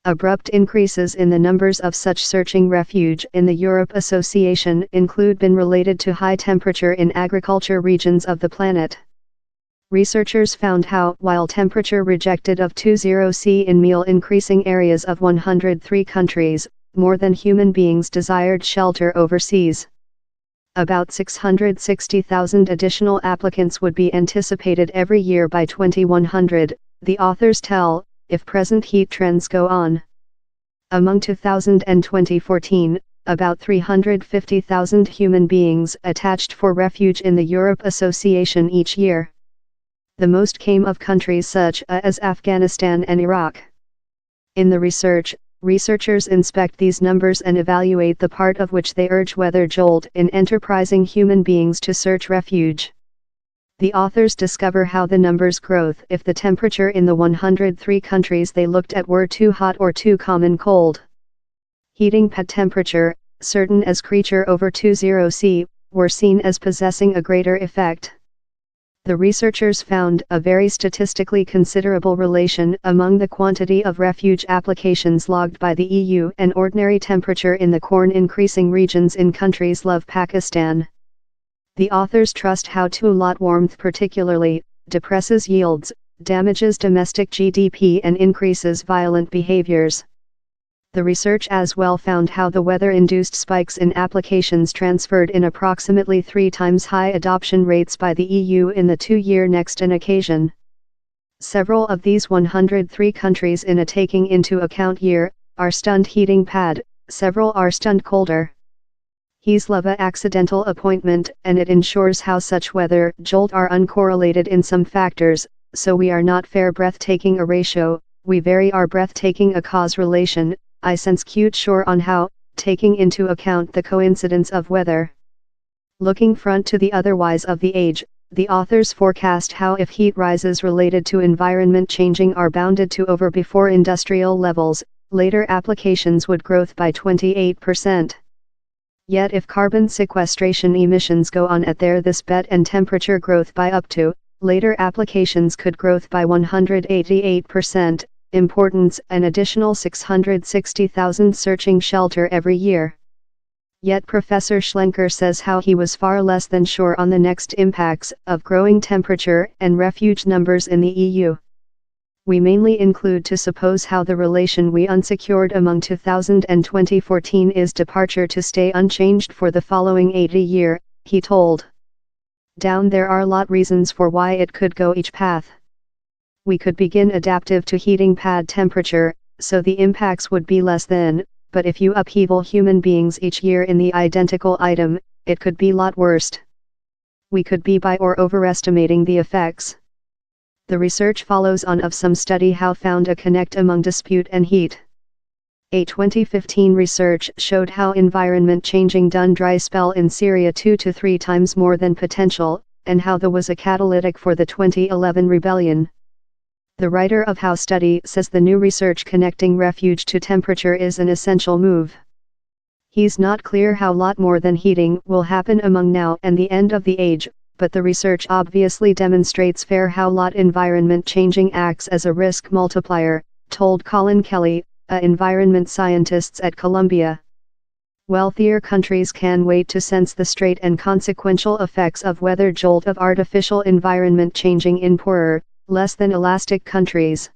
Abrupt increases in the numbers of such searching refuge in the Europe Association include been related to high temperature in agriculture regions of the planet. Researchers found how, while temperature rejected of 20°C in meal increasing areas of 103 countries, more than human beings desired shelter overseas. About 660,000 additional applicants would be anticipated every year by 2100, the authors tell, if present heat trends go on. Among 2000 and 2014, about 350,000 human beings attached for refuge in the Europe Association each year. The most came of countries such as Afghanistan and Iraq. In the research, researchers inspect these numbers and evaluate the part of which they urge weather jolt in enterprising human beings to search refuge. The authors discover how the numbers growth if the temperature in the 103 countries they looked at were too hot or too common cold. Heating pad temperature, certain as creature over 20°C, were seen as possessing a greater effect. The researchers found a very statistically considerable relation among the quantity of refuge applications logged by the EU and ordinary temperature in the corn increasing regions in countries like Pakistan. The authors trust how too lot warmth particularly depresses yields, damages domestic GDP and increases violent behaviors. The research as well found how the weather-induced spikes in applications transferred in approximately 3 times high adoption rates by the EU in the 2-year next an occasion. Several of these 103 countries in a taking into account year, are stunned heating pad, several are stunned colder. He's love a accidental appointment and it ensures how such weather jolt are uncorrelated in some factors, so we are not fair breathtaking a ratio, we vary our breathtaking a cause relation. I sense cute sure on how, taking into account the coincidence of weather. Looking front to the otherwise of the age, the authors forecast how if heat rises related to environment changing are bounded to over before industrial levels, later applications would growth by 28%. Yet if carbon sequestration emissions go on at this bet and temperature growth by up to, later applications could growth by 188%. Importance an additional 660,000 searching shelter every year. Yet Professor Schlenker says how he was far less than sure on the next impacts of growing temperature and refuge numbers in the EU. We mainly include to suppose how the relation we unsecured among 2000 and 2014 is departure to stay unchanged for the following 80 year, he told. Down there are lot reasons for why it could go each path. We could begin adaptive to heating pad temperature, so the impacts would be less than, but if you upheaval human beings each year in the identical item, it could be lot worst. We could be by or overestimating the effects. The research follows on of some study how found a connect among dispute and heat. A 2015 research showed how environment changing done dry spell in Syria 2 to 3 times more than potential, and how there was a catalytic for the 2011 rebellion. The writer of How study says the new research connecting refuge to temperature is an essential move. He's not clear how lot more than heating will happen among now and the end of the age, but the research obviously demonstrates fair how lot environment changing acts as a risk multiplier, told Colin Kelly, a environment scientist at Columbia. Wealthier countries can wait to sense the straight and consequential effects of weather jolt of artificial environment changing in poorer, less than elastic countries.